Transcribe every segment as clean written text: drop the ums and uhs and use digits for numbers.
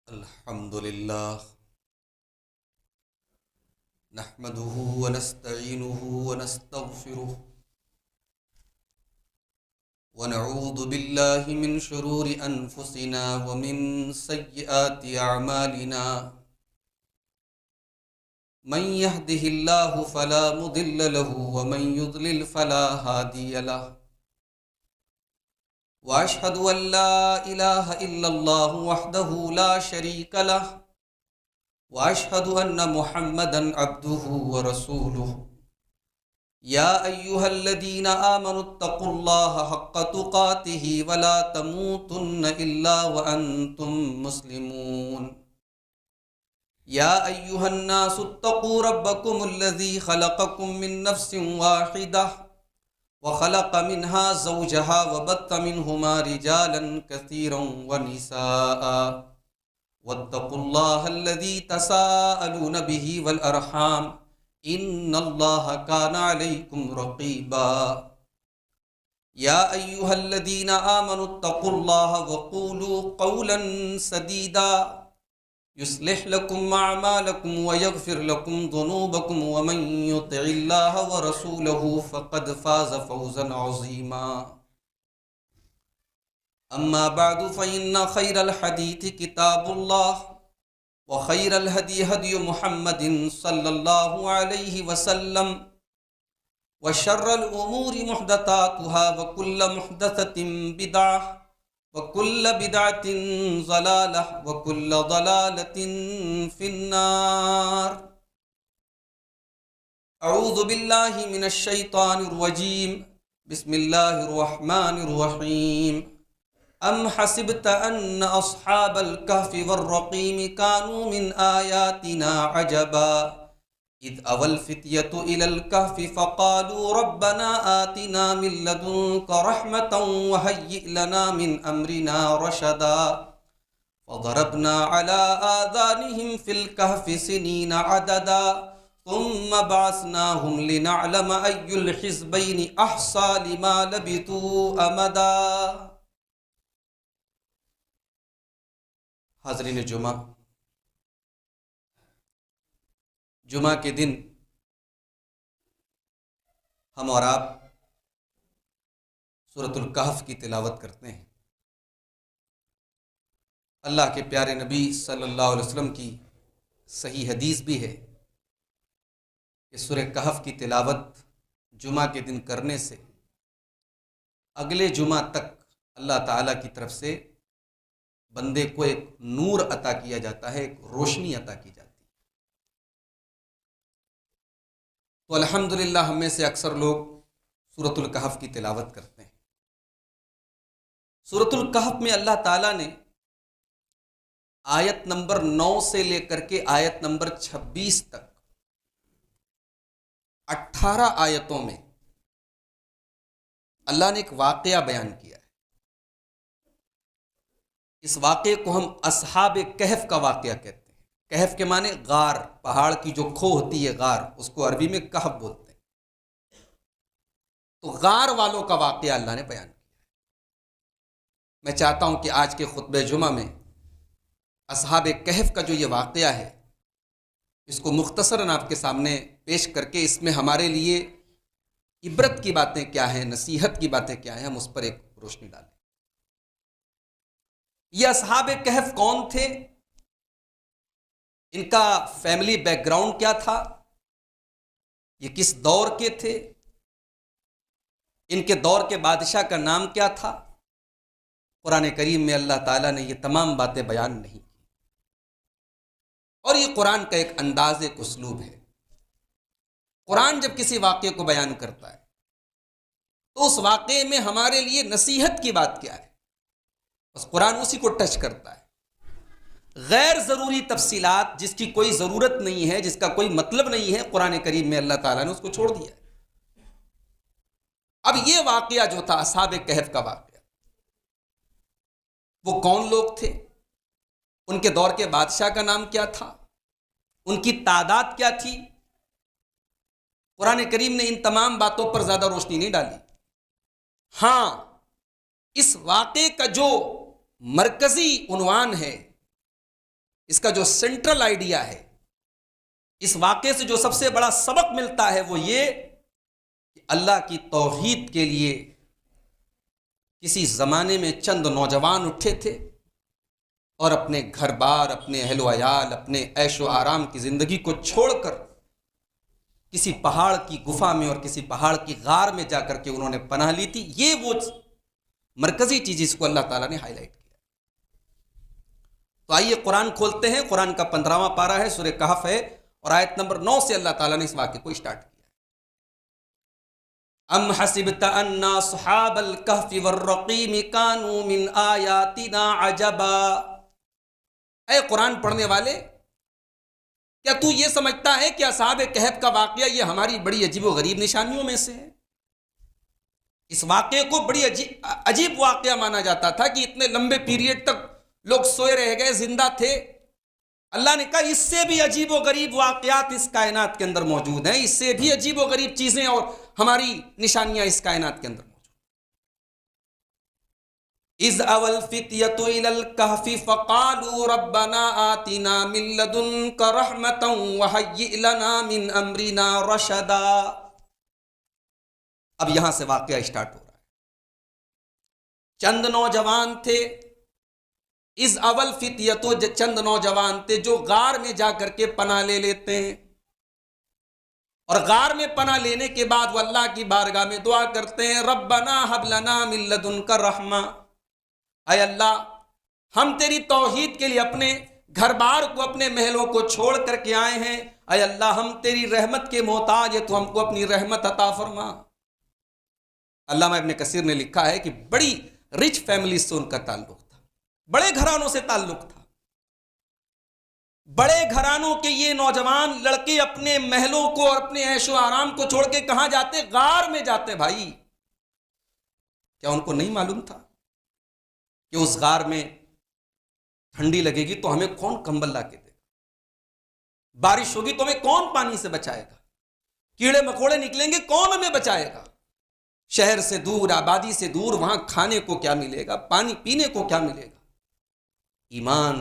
الحمد لله نحمده ونستعينه ونستغفره ونعوذ بالله من شرور أنفسنا ومن سيئات أعمالنا من يهده الله فلا مضل له ومن يضلل فلا هادي له وأشهد أن لا إله إلا الله وحده لا شريك له وأشهد أن محمدا عبده ورسوله يا أيها الذين آمنوا اتقوا الله حق تقاته ولا تموتن إلا وأنتم مسلمون يا أيها الناس اتقوا ربكم الذي خلقكم من نفس واحدة وخلق منها زوجها وبث منهما رجالا كثيرا ونساء واتقوا الله الذي تساءلون به والأرحام إن الله كان عليكم رقيبا يا أيها الذين آمنوا اتقوا الله وقولوا قولا سديدا يصلح لكم أعمالكم ويغفر لكم ذنوبكم ومن يطع الله ورسوله فقد فاز فوزا عظيما أما بعد فإن خير الحديث كتاب الله وخير الهدي هدي محمد صلى الله عليه وسلم وشر الأمور محدثاتها وكل محدثة بدعة وكل بدعة ضلالة وكل ضلالة في النار أعوذ بالله من الشيطان الرجيم بسم الله الرحمن الرحيم أم حسبت أن أصحاب الكهف والرقيم كانوا من آياتنا عجبا إذ أوى الفتية إلى الكهف فقالوا ربنا آتنا من لدنك رحمة وهيئ لنا من أمرنا رشدا فضربنا على آذانهم في الكهف سنين عددا ثم بعثناهم لنعلم أي الحزبين أحصى لما لبثوا أمدا. حاضرین جمعہ کے دن ہم اور آپ سورۃ الکہف کی تلاوت کرتے ہیں. اللہ کے پیارے نبی صلی اللہ علیہ وسلم کی صحیح حدیث بھی ہے کہ سورہ کہف کی تلاوت جمعہ کے دن کرنے سے اگلے جمعہ تک اللہ تعالیٰ کی طرف سے بندے کو ایک نور عطا کیا جاتا ہے، ایک روشنی عطا کی جاتی ہے. تو الحمدللہ ہم میں سے اکثر لوگ سورۃ الکہف کی تلاوت کرتے ہیں. سورۃ الکہف میں اللہ تعالیٰ نے آیت نمبر 9 سے لے کر کے آیت نمبر 26 تک 18 آیتوں میں اللہ نے ایک واقعہ بیان کیا ہے. اس واقعے کو ہم اصحاب کہف کا واقعہ کہتے ہیں. کہف کے معنی غار، پہاڑ کی جو کھو ہوتی ہے غار، اس کو عربی میں کہف بولتے ہیں. تو غار والوں کا واقعہ اللہ نے بیان کیا ہے. میں چاہتا ہوں کہ آج کے خطبہ جمعہ میں اصحاب کہف کا جو یہ واقعہ ہے اس کو مختصراً آپ کے سامنے پیش کر کے اس میں ہمارے لیے عبرت کی باتیں کیا ہیں، نصیحت کی باتیں کیا ہیں، ہم اس پر ایک روشنی ڈالیں. یہ اصحاب کہف کون تھے؟ ان کا فیملی بیک گراؤنڈ کیا تھا؟ یہ کس دور کے تھے؟ ان کے دور کے بادشاہ کا نام کیا تھا؟ قرآن کریم میں اللہ تعالیٰ نے یہ تمام باتیں بیان نہیں کی. اور یہ قرآن کا ایک انداز، ایک اسلوب ہے. قرآن جب کسی واقعے کو بیان کرتا ہے تو اس واقعے میں ہمارے لیے نصیحت کی بات کیا ہے؟ بس قرآن اسی کو ٹچ کرتا ہے. غیر ضروری تفصیلات جس کی کوئی ضرورت نہیں ہے، جس کا کوئی مطلب نہیں ہے، قرآن کریم میں اللہ تعالیٰ نے اس کو چھوڑ دیا ہے. اب یہ واقعہ جو تھا اصحاب کہف کا واقعہ، وہ کون لوگ تھے؟ ان کے دور کے بادشاہ کا نام کیا تھا؟ ان کی تعداد کیا تھی؟ قرآن کریم نے ان تمام باتوں پر زیادہ روشنی نہیں ڈالی. ہاں، اس واقعے کا جو مرکزی عنوان ہے اس کا جو سینٹرل آئیڈیا ہے، اس واقعے سے جو سب سے بڑا سبق ملتا ہے وہ یہ کہ اللہ کی توحید کے لیے کسی زمانے میں چند نوجوان اٹھے تھے اور اپنے گھر بار، اپنے اہل و عیال، اپنے عیش و آرام کی زندگی کو چھوڑ کر کسی پہاڑ کی گفا میں اور کسی پہاڑ کی غار میں جا کر کے انہوں نے پناہ لی تھی۔ یہ وہ مرکزی چیز جس کو اللہ تعالیٰ نے ہائی لائٹ کیا۔ تو آئیے قرآن کھولتے ہیں، قرآن کا 15واں پارہ ہے، سورہ کہف ہے، اور آیت نمبر 9 سے اللہ تعالیٰ نے اس واقعے کو اسٹارٹ کیا۔ ام حسبت ان اصحاب الکہف والرقیم کانوا من آیاتنا عجبا۔ اے قرآن پڑھنے والے، کیا تو یہ سمجھتا ہے کہ اصحاب کہف کا واقعہ یہ ہماری بڑی عجیب و غریب نشانیوں میں سے ہے؟ اس واقعے کو بڑی عجیب واقعہ مانا جاتا تھا کہ اتنے لمبے پیریڈ تک لوگ سوئے رہ گئے، زندہ تھے۔ اللہ نے کہا اس سے بھی عجیب و غریب واقعات اس کائنات کے اندر موجود ہیں، اس سے بھی عجیب و غریب چیزیں اور ہماری نشانیاں اس کائنات کے اندر موجود ہیں۔ اذ اوى الفتية الى الكهف فقالوا ربنا آتنا من لدنك رحمة وهيئ لنا من امرنا رشدا۔ اب یہاں سے واقعہ اسٹارٹ ہو رہا ہے۔ چند نوجوان تھے، از اول فتیتو، چند نوجوان تھے جو غار میں جا کر کے پناہ لے لیتے ہیں، اور غار میں پناہ لینے کے بعد وہ اللہ کی بارگاہ میں دعا کرتے ہیں، ربنا حب لنا من لدنک رحمہ، اے اللہ ہم تیری توحید کے لیے اپنے گھر بار کو، اپنے محلوں کو چھوڑ کر کے آئے ہیں، اے اللہ ہم تیری رحمت کے محتاج ہیں، تو ہم کو اپنی رحمت عطا فرما۔ علامہ ابن کثیر نے لکھا ہے کہ بڑی رچ فیملی سے ان کا تعلق تھا، بڑے گھرانوں سے تعلق تھا۔ بڑے گھرانوں کے یہ نوجوان لڑکے اپنے محلوں کو اور اپنے عیش و آرام کو چھوڑ کے کہاں جاتے؟ غار میں جاتے۔ بھائی کیا ان کو نہیں معلوم تھا کہ اس غار میں ٹھنڈی لگے گی تو ہمیں کون کمبل لا کے دے گا؟ بارش ہوگی تو ہمیں کون پانی سے بچائے گا؟ کیڑے مکوڑے نکلیں گے کون ہمیں بچائے گا؟ شہر سے دور، آبادی سے دور، وہاں کھانے کو کیا ملے گا؟ پانی پینے کو کیا ملے گا؟ ایمان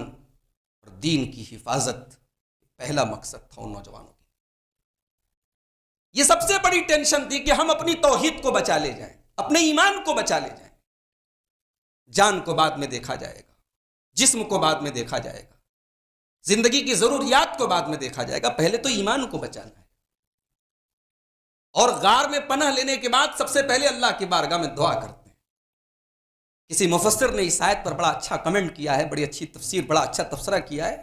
اور دین کی حفاظت پہلا مقصد تھا ان نوجوانوں کی۔ یہ سب سے بڑی ٹینشن تھی کہ ہم اپنی توحید کو بچا لے جائیں، اپنے ایمان کو بچا لے جائیں۔ جان کو بعد میں دیکھا جائے گا، جسم کو بعد میں دیکھا جائے گا، زندگی کی ضروریات کو بعد میں دیکھا جائے گا، پہلے تو ایمان کو بچانا ہے۔ اور غار میں پناہ لینے کے بعد سب سے پہلے اللہ کی بارگاہ میں دعا کرتے ہیں۔ کسی مفسر نے اس آیت پر بڑا اچھا کمنٹ کیا ہے، بڑی اچھی تفسیر، بڑا اچھا تبصرہ کیا ہے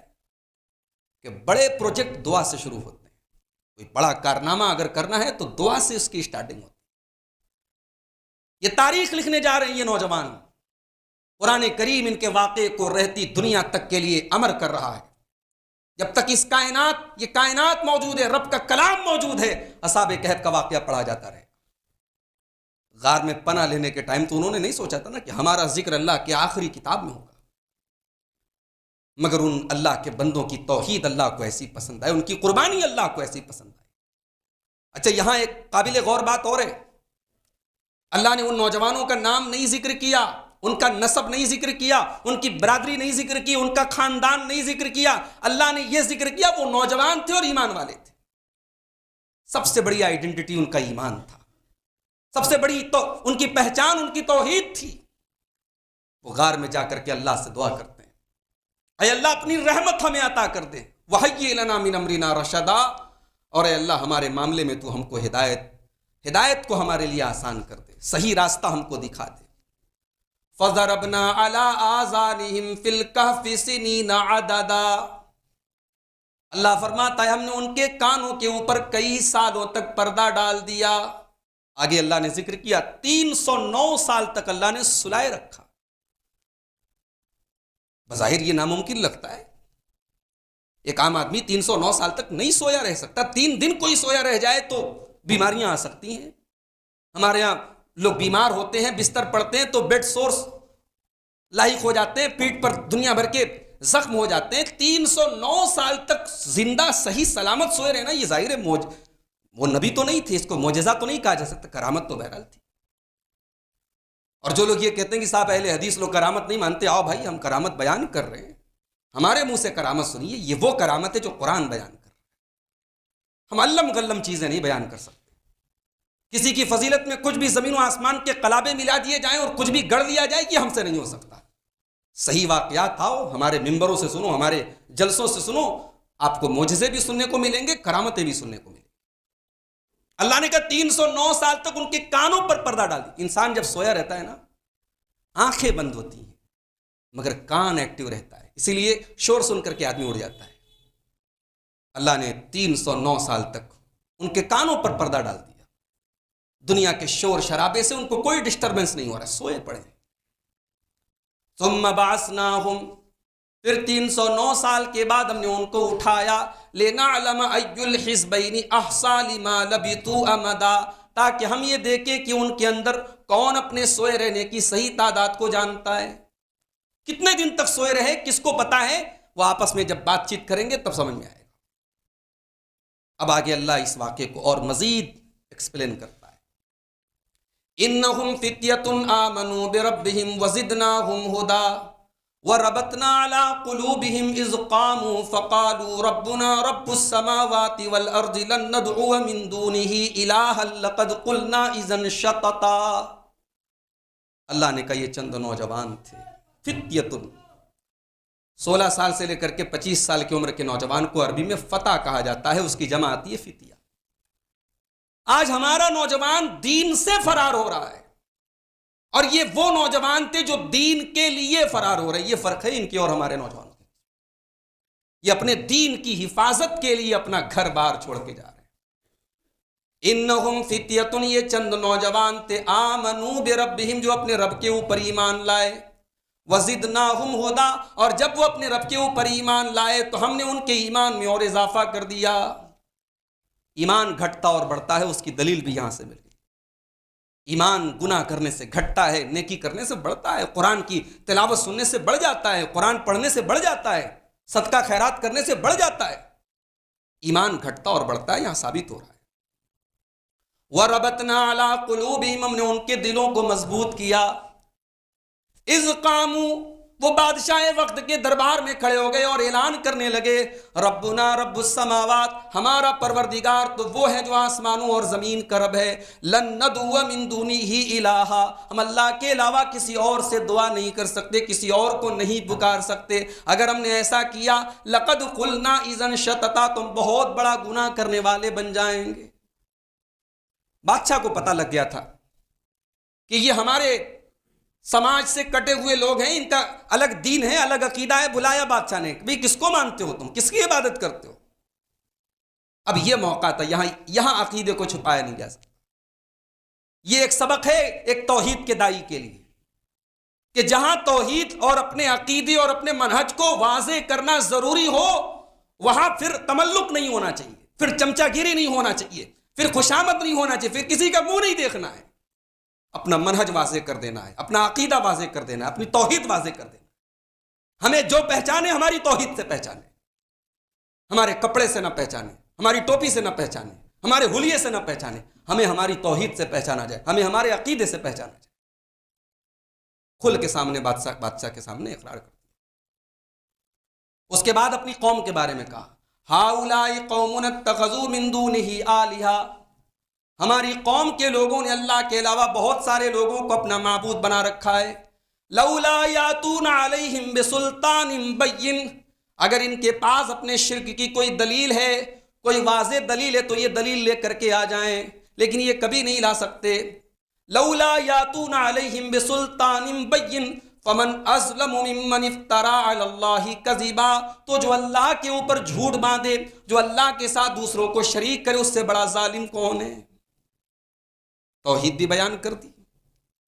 کہ بڑے پروجیکٹ دعا سے شروع ہوتے ہیں۔ کوئی بڑا کارنامہ اگر کرنا ہے تو دعا سے اس کی سٹارٹنگ ہوتی ہے۔ یہ تاریخ لکھنے جا رہے ہیں یہ نوجوان، قرآن کریم ان کے واقعے کو رہتی دنیا تک کے لیے امر کر رہا ہے۔ جب تک اس کائنات، یہ کائنات موجود ہے، رب کا کلام موجود ہے، اصحاب کہف کا واقعہ پڑھا جاتا رہے۔ غار میں پناہ لینے کے ٹائم تو انہوں نے نہیں سوچا تھا نا کہ ہمارا ذکر اللہ کی آخری کتاب میں ہوگا، مگر ان اللہ کے بندوں کی توحید اللہ کو ایسی پسند آئی، ان کی قربانی اللہ کو ایسی پسند آئی۔ اچھا یہاں ایک قابل غور بات اور ہے، اللہ نے ان نوجوانوں کا نام نہیں ذکر کیا، ان کا نسب نہیں ذکر کیا، ان کی برادری نہیں ذکر کی، ان کا خاندان نہیں ذکر کیا۔ اللہ نے یہ ذکر کیا وہ نوجوان تھے اور ایمان والے تھے۔ سب سے بڑی آئیڈینٹی ان کا ایمان تھا، سب سے بڑی تو ان کی پہچان ان کی توحید تھی۔ وہ غار میں جا کر کے اللہ سے دعا کرتے ہیں، اے اللہ اپنی رحمت ہمیں عطا کر دے، وَحَيِّ لَنَا مِنْ أَمْرِنَا رَشَدًا، اور اے اللہ ہمارے معاملے میں تو ہم کو ہدایت کو ہمارے لیے آسان کر دے، صحیح راستہ ہم کو دکھا دے۔ فَضَرَبْنَا عَلَىٰ آذَانِهِمْ فِي الْكَهْفِ سِنِينَ عَدَدًا، اللہ فرماتا ہے ہم نے ان کے کانوں کے اوپر کئی سالوں تک پردہ ڈال دیا۔ آگے اللہ نے ذکر کیا 309 سال تک اللہ نے سلائے رکھا۔ بظاہر یہ ناممکن لگتا ہے، ایک عام آدمی 309 سال تک نہیں سویا رہ سکتا، 3 دن کوئی سویا رہ جائے تو بیماریاں آ سکتی ہیں۔ ہمارے یہاں لوگ بیمار ہوتے ہیں، بستر پڑتے ہیں تو بیڈ سورس لاحق ہو جاتے ہیں، پیٹ پر دنیا بھر کے زخم ہو جاتے ہیں۔ 309 سال تک زندہ صحیح سلامت سوئے رہنا، یہ ظاہر ہے وہ نبی تو نہیں تھے، اس کو معجزہ تو نہیں کہا جا سکتا، کرامت تو بہرحال تھی۔ اور جو لوگ یہ کہتے ہیں کہ صاحب اہل حدیث لوگ کرامت نہیں مانتے، آؤ بھائی ہم کرامت بیان کر رہے ہیں۔ ہمارے منہ سے کرامت سنیے، یہ وہ کرامت ہے جو قرآن بیان کر رہا ہے۔ ہم علم غلم چیزیں نہیں بیان کر سکتے۔ کسی کی فضیلت میں کچھ بھی زمین و آسمان کے قلابے ملا دیے جائیں اور کچھ بھی گڑ دیا جائے، یہ ہم سے نہیں ہو سکتا۔ صحیح واقعات آؤ، ہمارے ممبروں سے سنو، ہمارے جلسوں سے سنو، آپ کو معجزے بھی سننے کو ملیں گے، کرامتیں بھی سننے کو ملیں گی۔ اللہ نے کہا 309 سال تک ان کے کانوں پر پردہ ڈال دی۔ انسان جب سویا رہتا ہے نا، آنکھیں بند ہوتی ہیں مگر کان ایکٹیو رہتا ہے، اسی لیے شور سن کر کے آدمی اڑ جاتا ہے۔ اللہ نے 309 سال تک ان کے کانوں پر پردہ ڈال دیا، دنیا کے شور شرابے سے ان کو کوئی ڈسٹربنس نہیں ہو رہا، سوئے پڑے۔ ثم بعثناہم، پھر 309 سال کے بعد ہم نے ان کو اٹھایا، لنعلم ای الحزبین احصی لما لبثوا امدا، تاکہ ہم یہ دیکھیں کہ ان کے اندر کون اپنے سوئے رہنے کی صحیح تعداد کو جانتا ہے، کتنے دن تک سوئے رہے، کس کو پتا ہے۔ وہ آپس میں جب بات چیت کریں گے تب سمجھ میں آئے گا۔ اب آگے اللہ اس واقعے کو اور مزید ایکسپلین کرتا ہے۔ انہم فتیۃ آمنوا بربہم وزدناہم ہدی وربطنا علی قلوبہم اذ قاموا فقالوا ربنا رب السماوات والارض لن ندعو من دونہ الہا لقد قلنا اذا شططا۔ اللہ نے کہا یہ چند نوجوان تھے، فتیۃ، 16 سال سے لے کر کے 25 سال کی عمر کے نوجوان کو عربی میں فتح کہا جاتا ہے، اس کی جمع آتی ہے فتیہ۔ آج ہمارا نوجوان دین سے فرار ہو رہا ہے، اور یہ وہ نوجوان تھے جو دین کے لیے فرار ہو رہے ہیں۔ یہ فرق ہے ان کے اور ہمارے نوجوانوں کے۔ یہ اپنے دین کی حفاظت کے لیے اپنا گھر بار چھوڑ کے جا رہے ہیں۔ انہم فتیۃ، یہ چند نوجوان تھے، آمنوا بربہم، جو اپنے رب کے اوپر ایمان لائے، وزدناہم ہدی، اور جب وہ اپنے رب کے اوپر ایمان لائے تو ہم نے ان کے ایمان میں اور اضافہ کر دیا۔ ایمان گھٹتا اور بڑھتا ہے، اس کی دلیل بھی یہاں سے مل گئی۔ ایمان گناہ کرنے سے گھٹتا ہے، نیکی کرنے سے بڑھتا ہے، قرآن کی تلاوت سننے سے بڑھ جاتا ہے، قرآن پڑھنے سے بڑھ جاتا ہے، صدقہ خیرات کرنے سے بڑھ جاتا ہے۔ ایمان گھٹتا اور بڑھتا ہے، یہاں ثابت ہو رہا ہے۔ وَرَبَطْنَا عَلَىٰ قُلُوبِهِمْ، ہم نے ان کے دلوں کو مضبوط کیا۔ اذ قاموا، وہ بادشاہ وقت کے دربار میں کھڑے ہو گئے اور اعلان کرنے لگے، ربنا رب السماوات، ہمارا پروردگار تو وہ ہے جو آسمانوں اور زمین کا رب ہے، لن ندعو من دونہ الہا، ہم اللہ کے علاوہ کسی اور سے دعا نہیں کر سکتے، کسی اور کو نہیں پکار سکتے۔ اگر ہم نے ایسا کیا، لقد قلنا اذا شططا، تم بہت بڑا گناہ کرنے والے بن جائیں گے۔ بادشاہ کو پتہ لگ گیا تھا کہ یہ ہمارے سماج سے کٹے ہوئے لوگ ہیں، ان کا الگ دین ہے، الگ عقیدہ ہے۔ بلایا بادشاہ نے، بھئی کس کو مانتے ہو تم، کس کی عبادت کرتے ہو؟ اب یہ موقع تھا، یہاں عقیدے کو چھپایا نہیں جا سکتا۔ یہ ایک سبق ہے ایک توحید کے داعی کے لیے، کہ جہاں توحید اور اپنے عقیدے اور اپنے منہج کو واضح کرنا ضروری ہو، وہاں پھر تملق نہیں ہونا چاہیے، پھر چمچہ گیری نہیں ہونا چاہیے، پھر خوشامد نہیں ہونا چاہیے، پھر کسی کا منہ نہیں دیکھنا ہے۔ اپنا منہج واضح کر دینا ہے، اپنا عقیدہ واضح کر دینا ہے، اپنی توحید واضح کر دینا ہے۔ ہمیں جو پہچانے ہماری توحید سے پہچانے، ہمارے کپڑے سے نہ پہچانے، ہماری ٹوپی سے نہ پہچانے، ہمارے حلیے سے نہ پہچانے، ہمیں ہماری توحید سے پہچانا جائے، ہمیں ہمارے عقیدے سے پہچانا جائے۔ کھل کے سامنے بادشاہ کے سامنے اقرار کر دیا۔ اس کے بعد اپنی قوم کے بارے میں کہا، ہؤلاء قوم اتخذوا من دونہ آلہہ، ہماری قوم کے لوگوں نے اللہ کے علاوہ بہت سارے لوگوں کو اپنا معبود بنا رکھا ہے۔ لولا یاتون علیہم بسلطان بین، اگر ان کے پاس اپنے شرک کی کوئی دلیل ہے، کوئی واضح دلیل ہے تو یہ دلیل لے کر کے آ جائیں، لیکن یہ کبھی نہیں لا سکتے۔ لولا یاتون علیہم بسلطان بین فمن اظلم ممن افترا علی اللہ کذبا، تو جو اللہ کے اوپر جھوٹ باندھے، جو اللہ کے ساتھ دوسروں کو شریک کرے، اس سے بڑا ظالم کون ہے؟ توحید بھی بیان کر دی،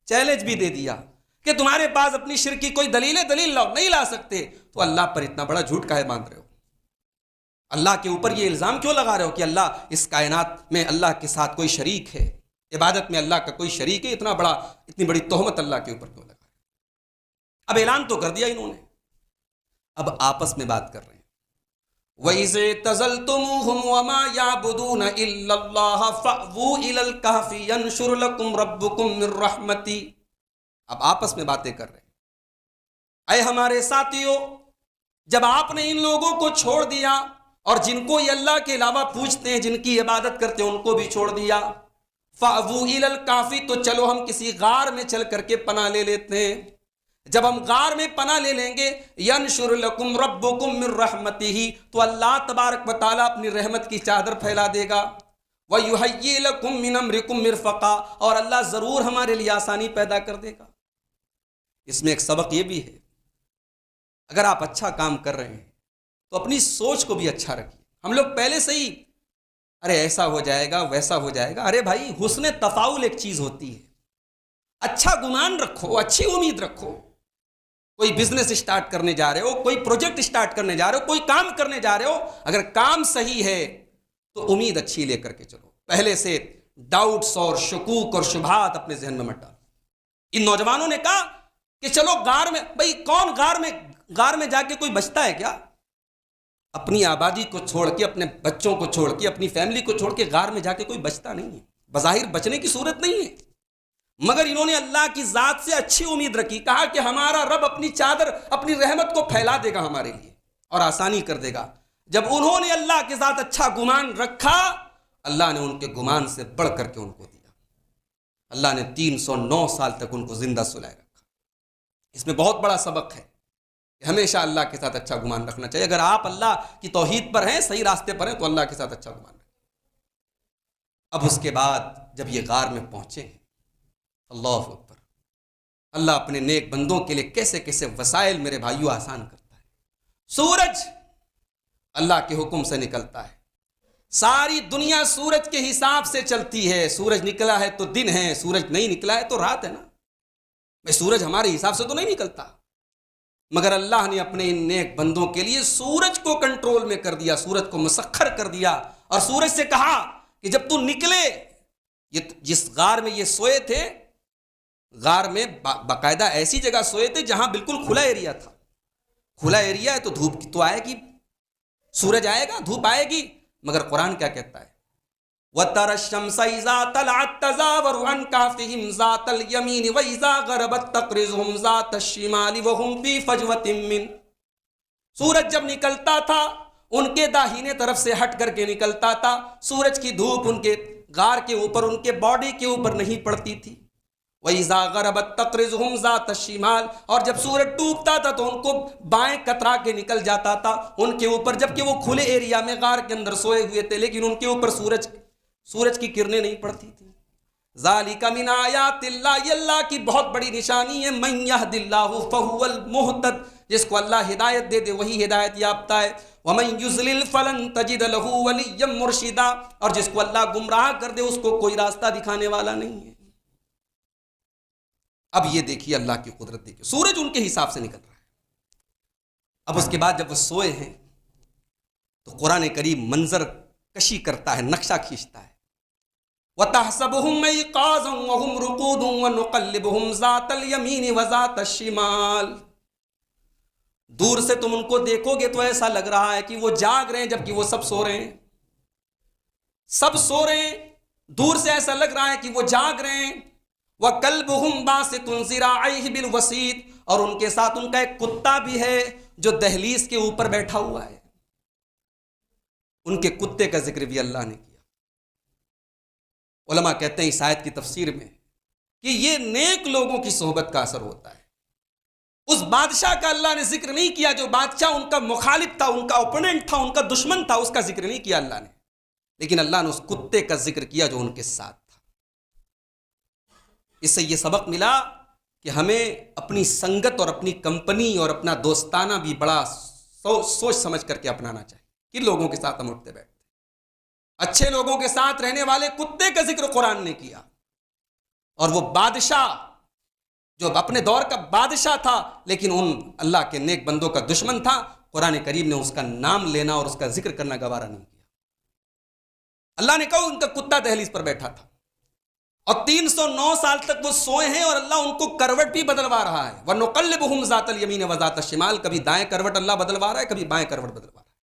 چیلنج بھی دے دیا کہ تمہارے پاس اپنی شرک کی کوئی دلیل ہے، دلیل لاؤ، نہیں لا سکتے تو اللہ پر اتنا بڑا جھوٹ کاہے باندھ رہے ہو؟ اللہ کے اوپر یہ الزام کیوں لگا رہے ہو کہ اللہ اس کائنات میں اللہ کے ساتھ کوئی شریک ہے، عبادت میں اللہ کا کوئی شریک ہے؟ اتنی بڑی تہمت اللہ کے اوپر کیوں لگا؟ اب اعلان تو کر دیا انہوں نے، اب آپس میں بات کر رہے ہیں۔ وَإِذِ اعْتَزَلْتُمُوهُمْ وَمَا يَعْبُدُونَ إِلَّا اللَّهَ فَأْوُوا إِلَى الْكَهْفِ يَنشُرْ لَكُمْ رَبُّكُمْ مِنْ رَحْمَتِهِ۔ اب آپس میں باتیں کر رہے ہیں، اے ہمارے ساتھیو، جب آپ نے ان لوگوں کو چھوڑ دیا اور جن کو یہ اللہ کے علاوہ پوجتے ہیں، جن کی عبادت کرتے ہیں، ان کو بھی چھوڑ دیا، فَأْوُوا إِلَى الْكَهْفِ، تو چلو ہم کسی غار میں چل کر کے پناہ لے لیتے ہیں۔ جب ہم غار میں پناہ لے لیں گے، يَنْشُرْ لَكُمْ رَبُّكُمْ مِنْ رَحْمَتِهِ، تو اللہ تبارک و تعالیٰ اپنی رحمت کی چادر پھیلا دے گا، وَيُهَيِّئْ لَكُمْ مِنْ أَمْرِكُمْ مِرْفَقًا، اور اللہ ضرور ہمارے لیے آسانی پیدا کر دے گا۔ اس میں ایک سبق یہ بھی ہے، اگر آپ اچھا کام کر رہے ہیں تو اپنی سوچ کو بھی اچھا رکھیے۔ ہم لوگ پہلے سے ہی ارے ایسا ہو جائے گا، ویسا ہو جائے گا، ارے بھائی حسن تفاؤل ایک چیز ہوتی ہے، اچھا گمان رکھو، اچھی امید رکھو۔ کوئی بزنس اسٹارٹ کرنے جا رہے ہو، کوئی پروجیکٹ اسٹارٹ کرنے جا رہے ہو، کوئی کام کرنے جا رہے ہو، اگر کام صحیح ہے تو امید اچھی لے کر کے چلو، پہلے سے ڈاؤٹس اور شکوک اور شبہات اپنے ذہن میں مت ڈالو۔ ان نوجوانوں نے کہا کہ چلو غار میں، بھائی کون غار میں جا کے کوئی بچتا ہے کیا؟ اپنی آبادی کو چھوڑ کے، اپنے بچوں کو چھوڑ کے، اپنی فیملی کو چھوڑ کے غار میں جا کے کوئی بچتا نہیں ہے، بظاہر بچنے کی صورت نہیں ہے، مگر انہوں نے اللہ کی ذات سے اچھی امید رکھی، کہا کہ ہمارا رب اپنی چادر، اپنی رحمت کو پھیلا دے گا ہمارے لیے اور آسانی کر دے گا۔ جب انہوں نے اللہ کے ساتھ اچھا گمان رکھا، اللہ نے ان کے گمان سے بڑھ کر کے ان کو دیا۔ اللہ نے 309 سال تک ان کو زندہ سلائے رکھا۔ اس میں بہت بڑا سبق ہے کہ ہمیشہ اللہ کے ساتھ اچھا گمان رکھنا چاہیے۔ اگر آپ اللہ کی توحید پر ہیں، صحیح راستے پر ہیں، تو اللہ کے ساتھ اچھا گمان رکھیں۔ اب اس کے بعد جب یہ غار میں پہنچے ہیں، اللہ اکبر، اللہ اپنے نیک بندوں کے لیے کیسے کیسے وسائل میرے بھائیوں آسان کرتا ہے۔ سورج اللہ کے حکم سے نکلتا ہے، ساری دنیا سورج کے حساب سے چلتی ہے، سورج نکلا ہے تو دن ہے، سورج نہیں نکلا ہے تو رات ہے نا، بھائی سورج ہمارے حساب سے تو نہیں نکلتا، مگر اللہ نے اپنے ان نیک بندوں کے لیے سورج کو کنٹرول میں کر دیا، سورج کو مسخر کر دیا، اور سورج سے کہا کہ جب تو نکلے، یہ جس غار میں یہ سوئے تھے، غار میں باقاعدہ ایسی جگہ سوئے تھے جہاں بالکل کھلا ایریا تھا، کھلا ایریا ہے تو دھوپ تو آئے گی، سورج آئے گا، دھوپ آئے گی، مگر قرآن کیا کہتا ہے؟ وَتَرَى الشَّمْسَ إِذَا طَلَعَت تَّزَاوَرُ عَنْ كَهْفِهِمْ ذَاتَ الْيَمِينِ وَإِذَا غَرَبَت تَّقْرِضُهُمْ ذَاتَ الشِّمَالِ وَهُمْ فِي فَجْوَةٍ مِّنْ، سورج جب نکلتا تھا ان کے داہنے طرف سے ہٹ کر کے نکلتا تھا، سورج کی دھوپ ان کے غار کے اوپر، ان کے باڈی کے اوپر نہیں پڑتی تھی۔ وَإِذَا غَرَبَت تَّقْرِضُهُمْ ذَاتَ الشِّمَالِ، اور جب سورج ڈوبتا تھا تو ان کو بائیں کترا کے نکل جاتا تھا ان کے اوپر، جبکہ وہ کھلے ایریا میں غار کے اندر سوئے ہوئے تھے، لیکن ان کے اوپر سورج کی کرنیں نہیں پڑتی تھی۔ ذَلِكَ مِنْ آیَاتِ اللَّهِ، یہ اللہ کی بہت بڑی نشانی ہے۔ مَنْ يَهْدِ اللَّهُ فَهُوَ الْمُهْتَدِ، جس کو اللہ ہدایت دے دے وہی ہدایت یافتہ ہے۔ وَمَنْ يُضْلِلْ فَلَنْ تَجِدَ لَهُ وَلِيًّا مُرْشِدًا، اور جس کو اللہ گمراہ کر دے اس کو کوئی راستہ دکھانے والا نہیں ہے۔ اب یہ دیکھیے اللہ کی قدرت دیکھیے، سورج ان کے حساب سے نکل رہا ہے۔ اب اس کے بعد جب وہ سوئے ہیں تو قرآن کریم منظر کشی کرتا ہے، نقشہ کھینچتا ہے۔ وَتَحْسَبُهُمْ أَيْقَاظًا وَهُمْ رُقُودٌ وَنُقَلِّبُهُمْ ذَاتَ الْيَمِينِ وَذَاتَ الشِّمَالِ، دور سے تم ان کو دیکھو گے تو ایسا لگ رہا ہے کہ وہ جاگ رہے ہیں، جبکہ وہ سب سو رہے ہیں، سب سو رہے ہیں، دور سے ایسا لگ رہا ہے کہ وہ جاگ رہے ہیں۔ وَكَلْبُهُمْ بَاسِطٌ ذِرَاعَيْهِ بِالْوَسِيدِ، اور ان کے ساتھ ان کا ایک کتا بھی ہے جو دہلیز کے اوپر بیٹھا ہوا ہے۔ ان کے کتے کا ذکر بھی اللہ نے کیا۔ علماء کہتے ہیں اس آیت کی تفسیر میں کہ یہ نیک لوگوں کی صحبت کا اثر ہوتا ہے۔ اس بادشاہ کا اللہ نے ذکر نہیں کیا جو بادشاہ ان کا مخالف تھا، ان کا اوپوننٹ تھا، ان کا دشمن تھا، اس کا ذکر نہیں کیا اللہ نے، لیکن اللہ نے اس کتے کا ذکر کیا جو ان کے ساتھ تھا۔ اس سے یہ سبق ملا کہ ہمیں اپنی سنگت اور اپنی کمپنی اور اپنا دوستانہ بھی بڑا سوچ سمجھ کر کے اپنانا چاہیے۔ کن لوگوں کے ساتھ ہم اٹھتے بیٹھتے، اچھے لوگوں کے ساتھ رہنے والے کتے کا ذکر قرآن نے کیا، اور وہ بادشاہ جو اپنے دور کا بادشاہ تھا لیکن ان اللہ کے نیک بندوں کا دشمن تھا، قرآن کریم نے اس کا نام لینا اور اس کا ذکر کرنا گوارا نہیں کیا۔ اللہ نے کہا ان کا کتا دہلیز پر بیٹھا تھا، اور 309 سال تک وہ سوئے ہیں، اور اللہ ان کو کروٹ بھی بدلوا رہا ہے۔ وَنُقَلِّبُهُمْ ذَاتَ الْيَمِينِ وَذَاتَ الشِّمَالِ، کبھی دائیں کروٹ اللہ بدلوا رہا ہے، کبھی بائیں کروٹ بدلوا رہا ہے،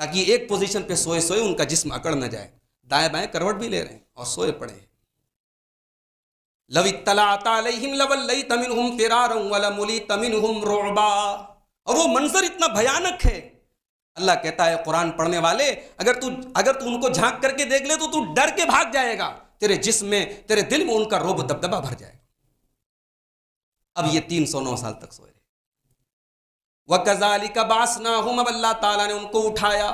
تاکہ ایک پوزیشن پہ سوئے سوئے ان کا جسم اکڑ نہ جائے، دائیں بائیں کروٹ بھی لے رہے ہیں اور سوئے پڑے ہیں۔ لَوِ اطَّلَعْتَ عَلَيْهِمْ لَوَلَّيْتَ مِنْهُمْ فِرَارًا وَلَمُلِئْتَ مِنْهُمْ رُعْبًا، اور وہ منظر اتنا بھیانک ہے. اللہ کہتا ہے قرآن پڑھنے والے اگر تو ان کو جھانک کر کے دیکھ لے تو ڈر کے بھاگ جائے گا. تیرے جسم میں تیرے دل میں ان کا رعب دبدبہ بھر جائے گا. اب یہ 309 سال تک سوئے رہے. وَكَذَلِكَ بَعَثْنَاهُمْ، اب اللہ تعالیٰ نے ان کو اٹھایا.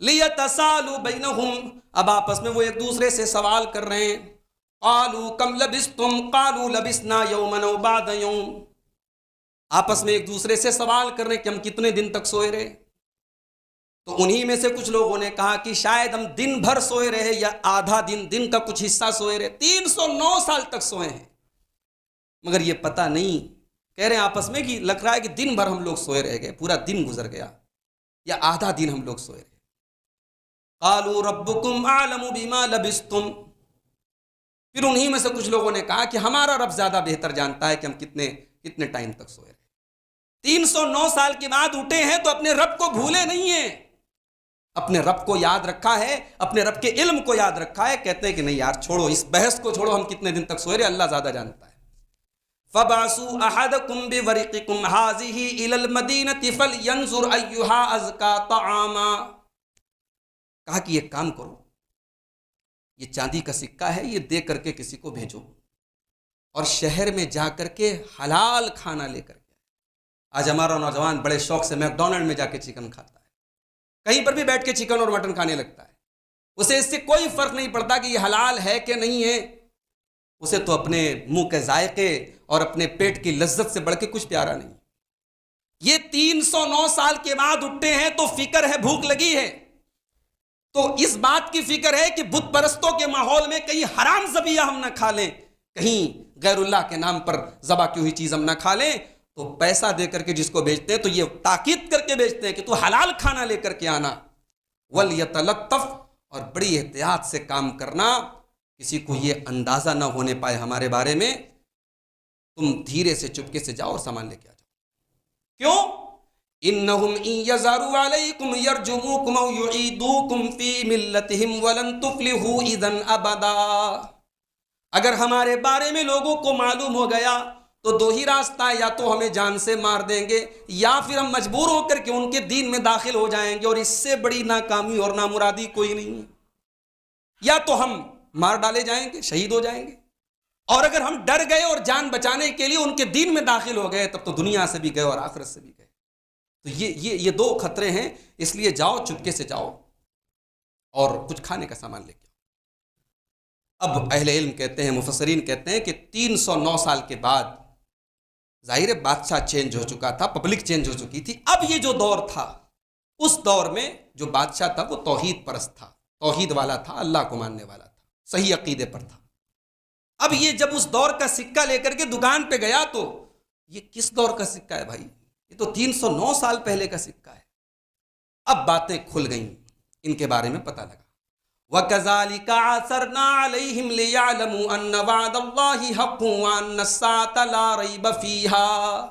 لِيَتَسَالُوا بَيْنَهُمْ، اب آپس میں وہ ایک دوسرے سے سوال کر رہے ہیں. قَالُوا كَمْ لَبِثْتُمْ قَالُوا لَبِثْنَا يَوْمًا أَوْ بَعْضَ يَوْمٍ، آپس میں ایک دوسرے سے سوال کر رہے ہیں کہ ہم کتنے دن تک سوئے رہے. تو انہی میں سے کچھ لوگوں نے کہا کہ شاید ہم دن بھر سوئے رہے یا آدھا دن کا کچھ حصہ سوئے رہے. 309 سال تک سوئے ہیں، مگر یہ پتہ نہیں. کہہ رہے ہیں آپس میں کہ لگ رہا ہے کہ دن بھر ہم لوگ سوئے رہ گئے، پورا دن گزر گیا یا آدھا دن ہم لوگ سوئے رہے. قالوا ربکم اعلم بما لبثتم، پھر انہی میں سے کچھ لوگوں نے کہا کہ ہمارا رب زیادہ بہتر جانتا ہے کہ ہم کتنے ٹائم تک سوئے رہے. 309 سال کے بعد اٹھے ہیں تو اپنے رب کو بھولے نہیں ہیں، اپنے رب کو یاد رکھا ہے، اپنے رب کے علم کو یاد رکھا ہے. کہتے ہیں کہ نہیں یار چھوڑو اس بحث کو، چھوڑو ہم کتنے دن تک سوئے رہے، اللہ زیادہ جانتا ہے. فَبَعْثُوا أَحَدَكُمْ بِوَرِقِكُمْ هَٰذِهِ إِلَى الْمَدِينَةِ فَلْيَنظُرْ أَيُّهَا أَزْكَىٰ طَعَامًا، کہا کہ یہ کام کرو، یہ چاندی کا سکہ ہے، یہ دے کر کے کسی کو بھیجو اور شہر میں جا کر کے حلال کھانا لے کر کے. آج ہمارا نوجوان بڑے شوق سے میک ڈونلڈ میں جا کے چکن کھاتا ہے، کہیں پر بھی بیٹھ کے چکن اور مٹن کھانے لگتا ہے. اسے اس سے کوئی فرق نہیں پڑتا کہ یہ حلال ہے کہ نہیں ہے، اسے تو اپنے منہ کے ذائقے اور اپنے پیٹ کی لذت سے بڑھ کے کچھ پیارا نہیں. یہ 309 سال کے بعد اٹھتے ہیں تو فکر ہے، بھوک لگی ہے، تو اس بات کی فکر ہے کہ بت پرستوں کے ماحول میں کہیں حرام ذبیحہ ہم نہ کھا لیں، کہیں غیر اللہ کے نام پر ذبح کی ہوئی چیز ہم نہ کھا لیں. تو پیسہ دے کر کے جس کو بیچتے ہیں تو یہ تاکید کر کے بیچتے ہیں کہ تو حلال کھانا لے کر کے آنا. وَلْيَتَلَطَّفْ، اور بڑی احتیاط سے کام کرنا، کسی کو یہ اندازہ نہ ہونے پائے ہمارے بارے میں. تم دھیرے سے چپکے سے جاؤ اور سامان لے کے آ جاؤ. کیوں؟ إِنَّهُمْ إِن يَظْهَرُوا عَلَيْكُمْ يَرْجُمُوكُمْ أَوْ يُعِيدُوكُمْ فِي مِلَّتِهِمْ وَلَن تُفْلِحُوا إِذًا أَبَدًا. اگر ہمارے بارے میں لوگوں کو معلوم ہو گیا تو دو ہی راستہ ہے، یا تو ہمیں جان سے مار دیں گے یا پھر ہم مجبور ہو کر کے ان کے دین میں داخل ہو جائیں گے، اور اس سے بڑی ناکامی اور نامرادی کوئی نہیں ہے. یا تو ہم مار ڈالے جائیں گے، شہید ہو جائیں گے، اور اگر ہم ڈر گئے اور جان بچانے کے لیے ان کے دین میں داخل ہو گئے تب تو دنیا سے بھی گئے اور آخرت سے بھی گئے. تو یہ دو خطرے ہیں، اس لیے جاؤ چپکے سے جاؤ اور کچھ کھانے کا سامان لے کے. اب اہل علم کہتے ہیں، مفسرین کہتے ہیں کہ 309 سال کے بعد ظاہر بادشاہ چینج ہو چکا تھا، پبلک چینج ہو چکی تھی. اب یہ جو دور تھا، اس دور میں جو بادشاہ تھا وہ توحید پرست تھا، توحید والا تھا، اللہ کو ماننے والا تھا، صحیح عقیدے پر تھا. اب یہ جب اس دور کا سکہ لے کر کے دکان پہ گیا تو یہ کس دور کا سکہ ہے بھائی؟ یہ تو 309 سال پہلے کا سکہ ہے. اب باتیں کھل گئیں، ان کے بارے میں پتہ لگا. وَكَذَلِكَ عَثَرْنَا عَلَيْهِمْ لِيَعْلَمُوا أَنَّ وَعْدَ اللَّهِ حَقٌّ وَأَنَّ السَّاعَةَ لَا رَيْبَ فِيهَا.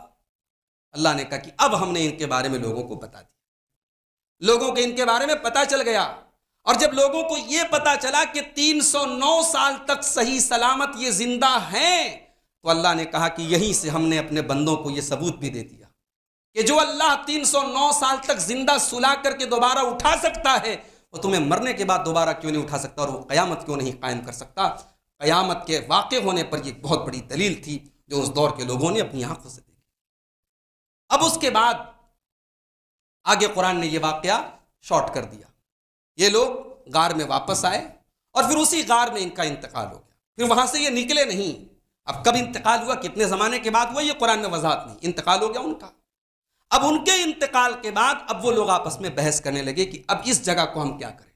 اللہ نے کہا کہ اب ہم نے ان کے بارے میں لوگوں کو بتا دیا، لوگوں کے ان کے بارے میں پتہ چل گیا. اور جب لوگوں کو یہ پتہ چلا کہ 309 سال تک صحیح سلامت یہ زندہ ہیں، تو اللہ نے کہا کہ یہیں سے ہم نے اپنے بندوں کو یہ ثبوت بھی دے دیا کہ جو اللہ 309 سال تک زندہ سلا کر کے دوبارہ اٹھا سکتا ہے، وہ تمہیں مرنے کے بعد دوبارہ کیوں نہیں اٹھا سکتا، اور وہ قیامت کیوں نہیں قائم کر سکتا. قیامت کے واقع ہونے پر یہ بہت بڑی دلیل تھی جو اس دور کے لوگوں نے اپنی آنکھوں سے دیکھی. اب اس کے بعد آگے قرآن نے یہ واقعہ شارٹ کر دیا. یہ لوگ غار میں واپس آئے اور پھر اسی غار میں ان کا انتقال ہو گیا. پھر وہاں سے یہ نکلے نہیں. اب کب انتقال ہوا، کتنے زمانے کے بعد ہوا، یہ قرآن میں وضاحت نہیں. انتقال ہو گیا ان کا. اب ان کے انتقال کے بعد اب وہ لوگ آپس میں بحث کرنے لگے کہ اب اس جگہ کو ہم کیا کریں.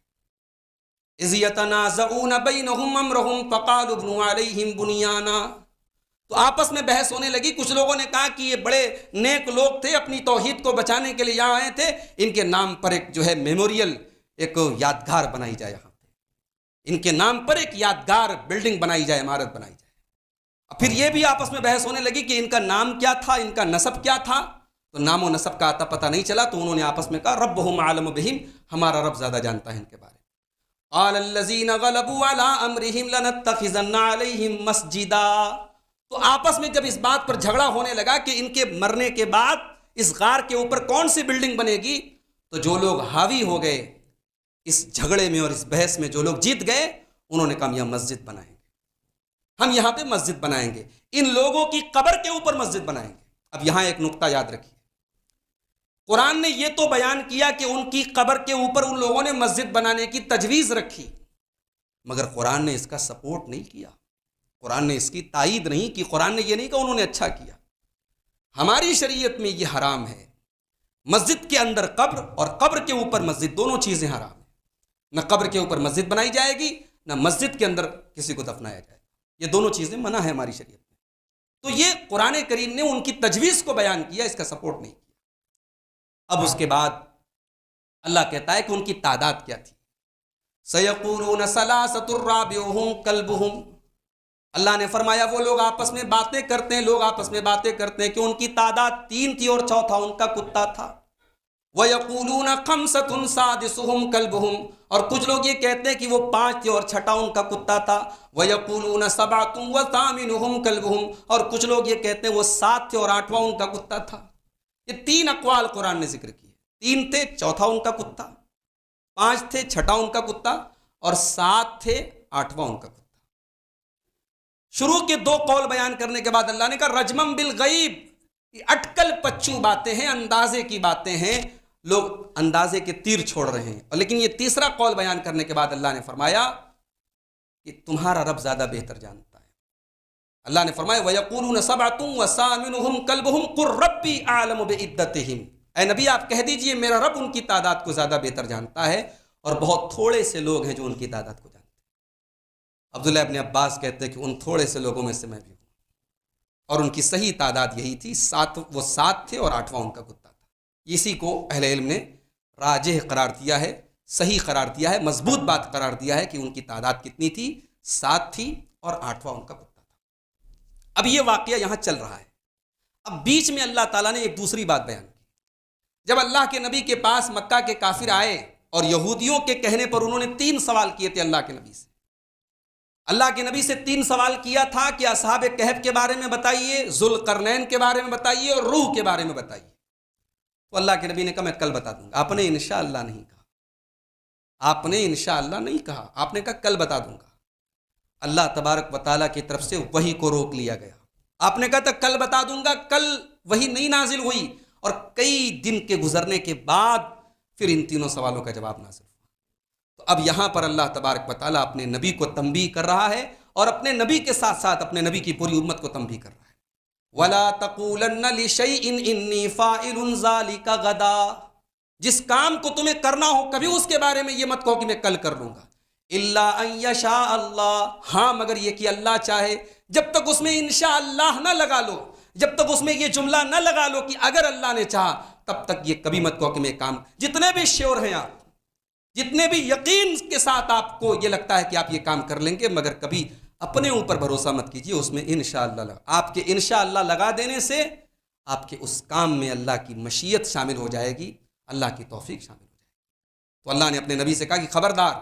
اذ یتنازعون بینہم امرہم فقالوا ابنوا علیہم بنیانا. تو آپس میں بحث ہونے لگی. کچھ لوگوں نے کہا کہ یہ بڑے نیک لوگ تھے، اپنی توحید کو بچانے کے لیے یہاں آئے تھے، ان کے نام پر ایک جو ہے میموریل، ایک یادگار بنائی جائے، یہاں پہ ان کے نام پر ایک یادگار بلڈنگ بنائی جائے، عمارت بنائی جائے. پھر یہ بھی آپس میں بحث ہونے لگی کہ ان کا نام کیا تھا، ان کا نسب کیا تھا. تو نام و نسب کا آتا پتہ نہیں چلا، تو انہوں نے آپس میں کہا ربہم عالم بہم، ہمارا رب زیادہ جانتا ہے ان کے بارے میں. قال الذین غلبوا علی امرہم لنتخذن علیہم مسجدا. تو آپس میں جب اس بات پر جھگڑا ہونے لگا کہ ان کے مرنے کے بعد اس غار کے اوپر کون سی بلڈنگ بنے گی؟ تو جو لوگ حاوی ہو گئے اس جھگڑے میں اور اس بحث میں، جو لوگ جیت گئے، انہوں نے کہا ہم یہاں مسجد بنائیں گے، ہم یہاں پہ مسجد بنائیں گے، ان لوگوں کی قبر کے اوپر مسجد بنائیں گے۔ اب یہاں ایک نقطہ یاد رکھیے، قرآن نے یہ تو بیان کیا کہ ان کی قبر کے اوپر ان لوگوں نے مسجد بنانے کی تجویز رکھی، مگر قرآن نے اس کا سپورٹ نہیں کیا، قرآن نے اس کی تائید نہیں کی، قرآن نے یہ نہیں کہا انہوں نے اچھا کیا۔ ہماری شریعت میں یہ حرام ہے، مسجد کے اندر قبر اور قبر کے اوپر مسجد، دونوں چیزیں حرام ہیں۔ نہ قبر کے اوپر مسجد بنائی جائے گی، نہ مسجد کے اندر کسی کو دفنایا جائے گا، یہ دونوں چیزیں منع ہے ہماری شریعت میں۔ تو یہ قرآن کریم نے ان کی تجویز کو بیان کیا، اس کا سپورٹ نہیں کیا۔ اب اس کے بعد اللہ کہتا ہے کہ ان کی تعداد کیا تھی، سَيَقُولُونَ ثَلَاثَةٌ رَابِعُهُمْ كَلْبُهُمْ، اللہ نے فرمایا وہ لوگ آپس میں باتیں کرتے ہیں، لوگ آپس میں باتیں کرتے ہیں کہ ان کی تعداد 3 تھی اور چوتھا ان کا کتا تھا۔ وَيَقُولُونَ خَمْسَةٌ سَادِسُهُمْ كَلْبُهُمْ، اور کچھ لوگ یہ کہتے ہیں کہ وہ 5 تھے اور چھٹا ان کا کتا تھا۔ وَيَقُولُونَ سَبْعَةٌ وَثَامِنُهُمْ كَلْبُهُمْ، اور کچھ لوگ یہ کہتے ہیں وہ 7 تھے اور 8واں ان کا کتا تھا۔ یہ 3 اقوال قرآن نے ذکر کیے، 3 تھے، چوتھا ان کا کتا، 5 تھے، چھٹا ان کا کتا، اور 7 تھے، 8واں ان کا کتا۔ شروع کے 2 قول بیان کرنے کے بعد اللہ نے کہا رجمم بالغیب، یہ اٹکل پچو باتیں ہیں، اندازے کی باتیں ہیں، لوگ اندازے کے تیر چھوڑ رہے ہیں۔ اور لیکن یہ تیسرا قول بیان کرنے کے بعد اللہ نے فرمایا کہ تمہارا رب زیادہ بہتر جانتا ہے۔ اللہ نے فرمایا وَيَقُولُونَ سَبْعَةٌ وَثَامِنُهُمْ كَلْبُهُمْ قُلْ رَبِّي أَعْلَمُ بِعِدَّتِهِمْ، اے نبی آپ کہہ دیجئے میرا رب ان کی تعداد کو زیادہ بہتر جانتا ہے، اور بہت تھوڑے سے لوگ ہیں جو ان کی تعداد کو جانتے ہیں۔ عبداللہ ابن عباس کہتے ہیں کہ ان تھوڑے سے لوگوں میں سے میں بھی ہوں، اور ان کی صحیح تعداد یہی تھی، وہ 7 تھے اور 8واں ان کا کتا تھا۔ اسی کو اہل علم نے راجح قرار دیا ہے، صحیح قرار دیا ہے، مضبوط بات قرار دیا ہے کہ ان کی تعداد کتنی تھی، 7 تھی اور 8واں ان کا کتا تھا۔ اب یہ واقعہ یہاں چل رہا ہے، اب بیچ میں اللہ تعالیٰ نے ایک دوسری بات بیان کی۔ جب اللہ کے نبی کے پاس مکہ کے کافر آئے اور یہودیوں کے کہنے پر انہوں نے 3 سوال کیے تھے اللہ کے نبی سے، اللہ کے نبی سے 3 سوال کیا تھا کہ اصحاب کہف کے بارے میں بتائیے، ذوالقرنین کے بارے میں بتائیے، اور روح کے بارے میں بتائیے۔ تو اللہ کے نبی نے کہا میں کل بتا دوں گا۔ آپ نے انشاءاللہ نہیں کہا، آپ نے انشاءاللہ نہیں کہا، آپ نے کہا کل بتا دوں گا۔ اللہ تبارک و تعالیٰ کی طرف سے وحی کو روک لیا گیا۔ آپ نے کہا تھا کل بتا دوں گا، کل وحی نہیں نازل ہوئی، اور کئی دن کے گزرنے کے بعد پھر ان 3 سوالوں کا جواب نازل ہوا۔ تو اب یہاں پر اللہ تبارک و تعالیٰ اپنے نبی کو تنبیہ کر رہا ہے، اور اپنے نبی کے ساتھ ساتھ اپنے نبی کی پوری امت کو تنبیہ کر رہا ہے۔ وَلَا تَقُولَنَّ لِشَيْءٍ إِنِّي فَاعِلٌ ذَلِكَ غَدًا، جس کام کو تمہیں کرنا ہو کبھی اس کے بارے میں یہ مت کہو کہ میں کل کر لوں گا۔ إِلَّا أَن يَشَاءَ اللَّهُ، ہاں مگر یہ کہ اللہ چاہے۔ جب تک اس میں انشاءاللہ نہ لگا لو، جب تک اس میں یہ جملہ نہ لگا لو کہ اگر اللہ نے چاہا، تب تک یہ کبھی مت کہو کہ میں کام، جتنے بھی شیور ہیں آپ، جتنے بھی یقین کے ساتھ آپ کو یہ لگتا ہے کہ آپ یہ کام کر لیں گے، مگر کبھی اپنے اوپر بھروسہ مت کیجیے، اس میں انشاءاللہ لگا، آپ کے انشاءاللہ لگا دینے سے آپ کے اس کام میں اللہ کی مشیت شامل ہو جائے گی، اللہ کی توفیق شامل ہو جائے گی۔ تو اللہ نے اپنے نبی سے کہا کہ خبردار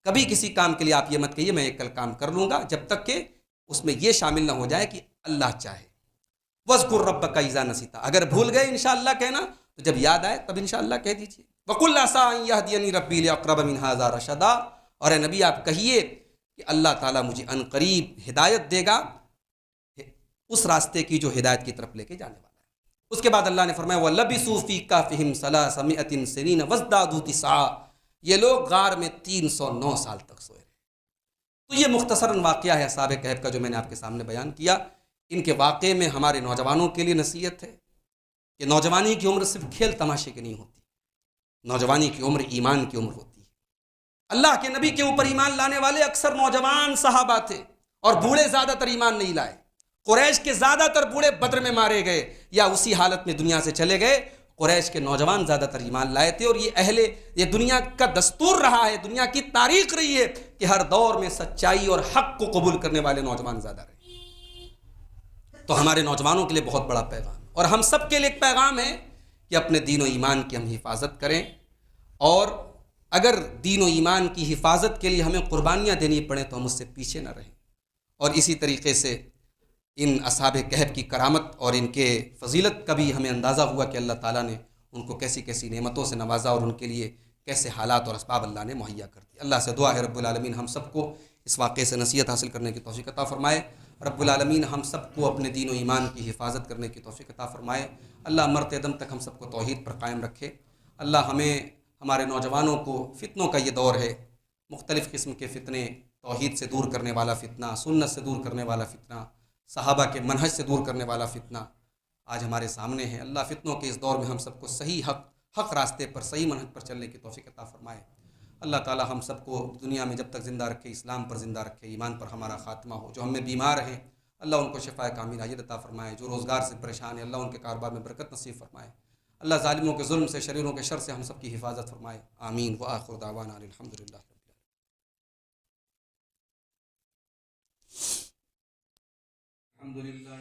کبھی کسی کام کے لیے آپ یہ مت کہیے میں یہ کل کام کر لوں گا، جب تک کہ اس میں یہ شامل نہ ہو جائے کہ اللہ چاہے۔ وَاذْكُرْ رَبَّكَ إِذَا نَسِيتَ، اگر بھول گئے انشاءاللہ کہنا تو جب یاد آئے تب انشاءاللہ کہہ دیجیے۔ وَقُلْ عَسَىٰ أَن يَهْدِيَنِي رَبِّي لِأَقْرَبَ مِنْ هَٰذَا رَشَدًا، اور اے نبی آپ کہیے کہ اللہ تعالیٰ مجھے ان قریب ہدایت دے گا اس راستے کی جو ہدایت کی طرف لے کے جانے والا ہے۔ اس کے بعد اللہ نے فرمایا وَلَبِثُوا فِي كَهْفِهِمْ 300 سِنِينَ وَازْدَادُوا تِسْعًا، یہ لوگ غار میں 309 سال تک سوئے رہے۔ تو یہ مختصراً واقعہ ہے اصحاب کہف کا جو میں نے آپ کے سامنے بیان کیا۔ ان کے واقعے میں ہمارے نوجوانوں کے لیے نصیحت ہے کہ نوجوانی کی عمر صرف کھیل تماشے کی نہیں ہوتی، نوجوانی کی عمر ایمان کی عمر ہوتی ہے۔ اللہ کے نبی کے اوپر ایمان لانے والے اکثر نوجوان صحابہ تھے، اور بوڑھے زیادہ تر ایمان نہیں لائے۔ قریش کے زیادہ تر بوڑھے بدر میں مارے گئے یا اسی حالت میں دنیا سے چلے گئے، قریش کے نوجوان زیادہ تر ایمان لائے تھے۔ اور یہ دنیا کا دستور رہا ہے، دنیا کی تاریخ رہی ہے کہ ہر دور میں سچائی اور حق کو قبول کرنے والے نوجوان زیادہ رہے۔ تو ہمارے نوجوانوں کے لیے بہت بڑا پیغام، اور ہم سب کے لیے ایک پیغام ہے کہ اپنے دین و ایمان کی ہم حفاظت کریں، اور اگر دین و ایمان کی حفاظت کے لیے ہمیں قربانیاں دینی پڑیں تو ہم اس سے پیچھے نہ رہیں۔ اور اسی طریقے سے ان اصحاب کہف کی کرامت اور ان کے فضیلت کا بھی ہمیں اندازہ ہوا کہ اللہ تعالیٰ نے ان کو کیسی کیسی نعمتوں سے نوازا اور ان کے لیے کیسے حالات اور اسباب اللہ نے مہیا کر دی۔ اللہ سے دعا ہے رب العالمین ہم سب کو اس واقعے سے نصیحت حاصل کرنے کی توفیق عطا فرمائے۔ رب العالمین ہم سب کو اپنے دین و ایمان کی حفاظت کرنے کی توفیق عطا فرمائے۔ اللہ مرتے دم تک ہم سب کو توحید پر قائم رکھے۔ اللہ ہمیں ہمارے نوجوانوں کو فتنوں کا یہ دور ہے، مختلف قسم کے فتنے، توحید سے دور کرنے والا فتنہ، سنت سے دور کرنے والا فتنہ، صحابہ کے منہج سے دور کرنے والا فتنہ آج ہمارے سامنے ہے۔ اللہ فتنوں کے اس دور میں ہم سب کو صحیح حق راستے پر، صحیح منہج پر چلنے کی توفیق عطا فرمائے۔ اللہ تعالی ہم سب کو دنیا میں جب تک زندہ رکھے اسلام پر زندہ رکھے، ایمان پر ہمارا خاتمہ ہو۔ جو ہم میں بیمار ہیں اللہ ان کو شفا کامل عاجل عطا فرمائے، جو روزگار سے پریشان ہیں اللہ ان کے کاروبار میں برکت نصیب فرمائے۔ اللہ ظالموں کے ظلم سے، شریروں کے شر سے ہم سب کی حفاظت فرمائے۔ آمین وآخر دعوانا الحمدللہ۔ الحمدللہ